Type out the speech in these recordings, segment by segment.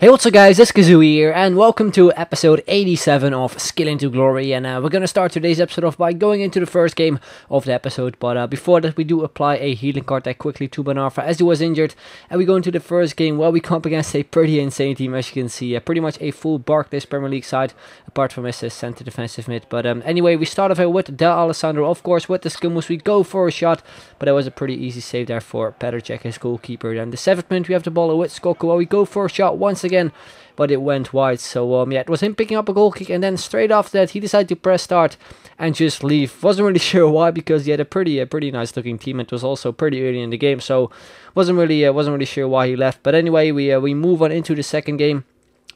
Hey, what's up guys, it's Kazooie here, and welcome to episode 87 of Skill into Glory, and we're gonna start today's episode off by going into the first game of the episode, but before that we do apply a healing card deck quickly to Banarfa as he was injured, and we go into the first game where we come up against a pretty insane team, as you can see, pretty much a full Barclays Premier League side, apart from his center defensive mid, but anyway, we start off here with Del Alessandro, of course, with the skill moves, we go for a shot, but that was a pretty easy save there for Petr, his goalkeeper. Then the 7th minute we have the ball with Skoko, where we go for a shot once again, but it went wide. So yeah, it was him picking up a goal kick, and then straight after that he decided to press start and just leave. Wasn't really sure why, because he had a pretty nice looking team. It was also pretty early in the game, so wasn't really sure why he left. But anyway, we move on into the second game.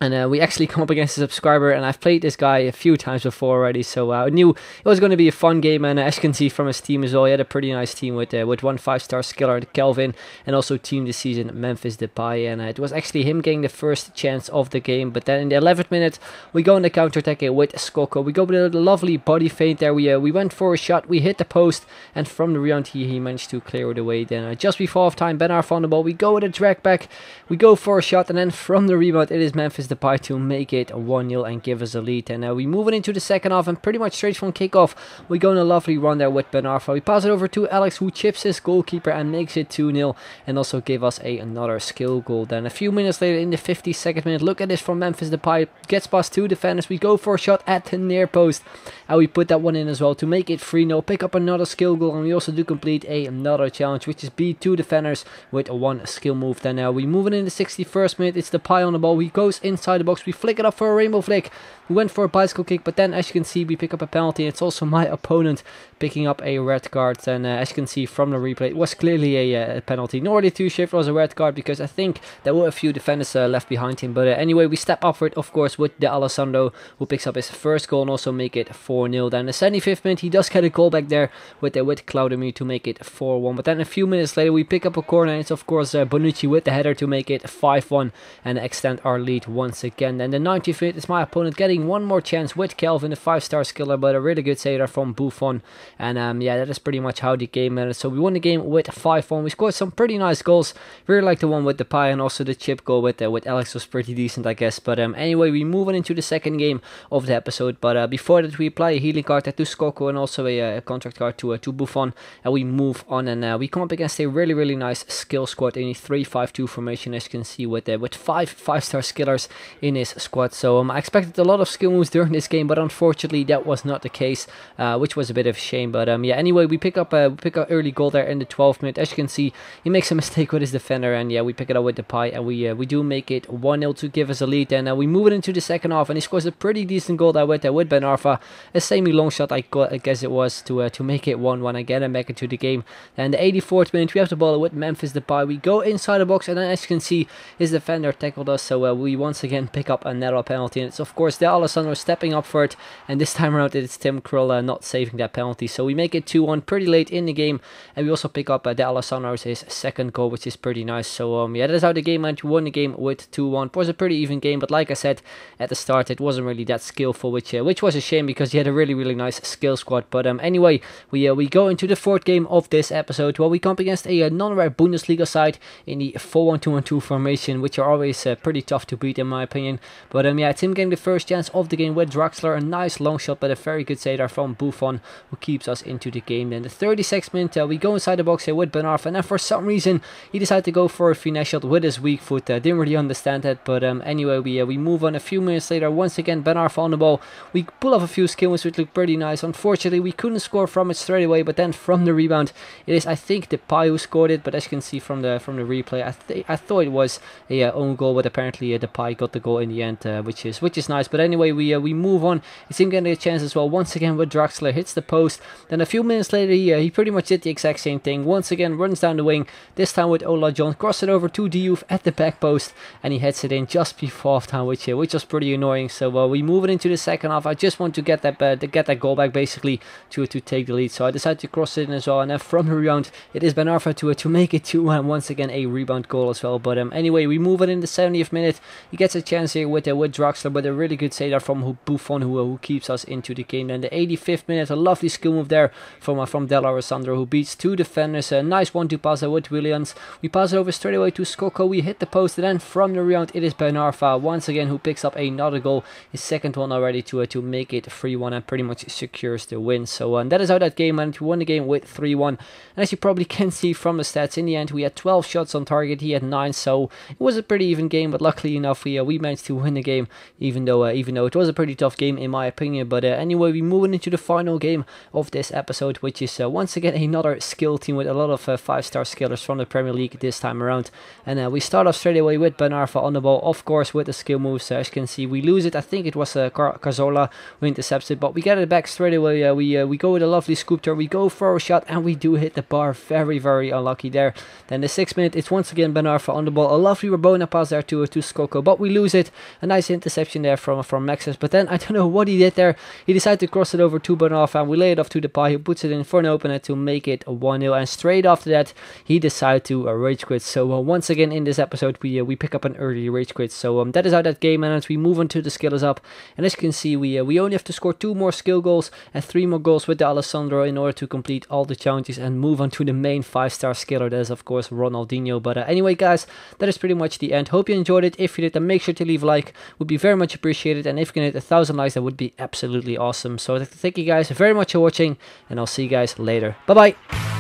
And we actually come up against a subscriber, and I've played this guy a few times before already, so I knew it was going to be a fun game. And as you can see from his team as well, he had a pretty nice team with 1 5-star skiller, Kelvin, and also team this season, Memphis, Depay. And it was actually him getting the first chance of the game. But then in the 11th minute, we go on the counter-attack with Skoko. We go with a lovely body feint there. We went for a shot, we hit the post, and from the rebound he managed to clear it away. Then just before half-time, Banarfa on the ball, we go with a drag back, we go for a shot, and then from the rebound it is Memphis Depay to make it 1-0 and give us a lead. And we move it into the second half, and pretty much straight from kickoff we go on a lovely run there with Banarfa. We pass it over to Alex, who chips his goalkeeper and makes it 2-0, and also gave us another skill goal. Then a few minutes later, in the 52nd minute, look at this from Memphis Depay, gets past 2 defenders, we go for a shot at the near post, and we put that one in as well to make it 3-0, pick up another skill goal, and we also do complete another challenge, which is beat 2 defenders with 1 skill move. Then we move it in the 61st minute, it's Depay on the ball, he goes inside the box, we flick it up for a rainbow flick. We went for a bicycle kick, but then as you can see we pick up a penalty. It's also my opponent picking up a red card, and as you can see from the replay, it was clearly a penalty. Not really too sure if it was a red card, because I think there were a few defenders left behind him. But anyway, we step up for it, of course, with Del Alessandro, who picks up his first goal and also make it 4-0. Then the 75th minute he does get a goal back there with Claudemir to make it 4-1. But then a few minutes later we pick up a corner, and it's of course Bonucci with the header to make it 5-1 and extend our lead once again. Then the 90th minute is my opponent getting one more chance with Kelvin, the 5-star skiller, but a really good saver from Buffon. And yeah, that is pretty much how the game ended. So we won the game with 5-1. We scored some pretty nice goals. Really like the one with Depay, and also the chip goal with Alex was pretty decent, I guess. But anyway, we move on into the second game of the episode. But before that, we apply a healing card to Skoko and also a contract card to Buffon, and we move on. And we come up against a really nice skill squad in a 3-5-2 formation, as you can see, with 5 5-star skillers in his squad. So I expected a lot of skill moves during this game, but unfortunately that was not the case, which was a bit of a shame. But yeah, anyway, we pick up early goal there in the 12th minute. As you can see, he makes a mistake with his defender, and yeah, we pick it up with Depay, and we do make it 1-0 to give us a lead. And we move it into the second half, and he scores a pretty decent goal there with Banarfa, a semi-long shot, I guess it was, to make it 1-1 and get him back into the game. And the 84th minute we have the ball with Memphis Depay, we go inside the box, and then as you can see his defender tackled us, so we once again pick up another penalty, and it's of course Del Alessandro stepping up for it, and this time around it's Tim Krul not saving that penalty. So we make it 2-1 pretty late in the game, and we also pick up Del Alessandro's his second goal, which is pretty nice. So yeah, that's how the game went. We won the game with 2-1. It was a pretty even game, but like I said at the start, it wasn't really that skillful, which was a shame, because he had a really nice skill squad. But anyway, we go into the fourth game of this episode, where we come up against a non-rare Bundesliga side in the 4-1-2-1-2 formation, which are always pretty tough to beat in my opinion. But yeah, it's him getting the first chance of the game with Draxler, a nice long shot, but a very good save there from Buffon, who keeps us into the game. Then the 36th minute we go inside the box here with Banarfa, and then for some reason he decided to go for a finesse shot with his weak foot. Didn't really understand that, but anyway, we move on. A few minutes later, once again Banarfa on the ball, we pull off a few skill moves which look pretty nice. Unfortunately we couldn't score from it straight away, but then from the rebound it is, I think, Depay who scored it, but as you can see from the replay, I thought it was a own goal, but apparently Depay got the goal in the end, which is nice. But anyway, we move on. It's him getting a chance as well, once again with Draxler, hits the post. Then a few minutes later he pretty much did the exact same thing, once again runs down the wing, this time with Ola John, cross it over to Diouf at the back post, and he heads it in just before half time, which was pretty annoying. So we move it into the second half. I just want to get that goal back, basically, to take the lead, so I decided to cross it in as well, and then from the rebound it is Banarfa to make it 2-1, once again a rebound goal as well. But anyway, we move it in the 70th minute. He gets gets a chance here with Draxler, but a really good save there from Buffon, who keeps us into the game. Then the 85th minute, a lovely skill move there from Del Alessandro, who beats two defenders. A nice 1-2 pass with Williams. We pass it over straight away to Skoko. We hit the post, and then from the rebound, it is Ben Arfa once again who picks up another goal, his second one already, to make it 3-1 and pretty much secures the win. So that is how that game went. We won the game with 3-1. And as you probably can see from the stats, in the end we had 12 shots on target, he had 9, so it was a pretty even game. But luckily enough, we managed to win the game, even though it was a pretty tough game in my opinion. But anyway, we moving into the final game of this episode, which is once again another skill team with a lot of 5-star skillers from the Premier League this time around. And we start off straight away with Ben Arfa on the ball, of course, with the skill moves. As you can see, we lose it. I think it was Cazorla who intercepts it, but we get it back straight away. We go with a lovely scoop turn, we go for a shot, and we do hit the bar. Very, very unlucky there. Then the 6th minute, it's once again Ben Arfa on the ball, a lovely Rabona pass there to Skoko, but we lose it. A nice interception there from Maxis, but then I don't know what he did there. He decided to cross it over to Ben Arfa, and we lay it off to Depay, who puts it in for an opener to make it 1-0. And straight after that, he decided to rage quit. So once again in this episode, we pick up an early rage quit. So that is how that game ends. We move on to the skillers up, and as you can see, we only have to score 2 more skill goals and 3 more goals with the Alessandro in order to complete all the challenges and move on to the main 5-star skiller. That is of course Ronaldinho. But anyway guys, that is pretty much the end. Hope you enjoyed it. If you did, then make sure to leave a like, would be very much appreciated, and if you can hit 1,000 likes, that would be absolutely awesome. So thank you guys very much for watching, and I'll see you guys later. Bye bye.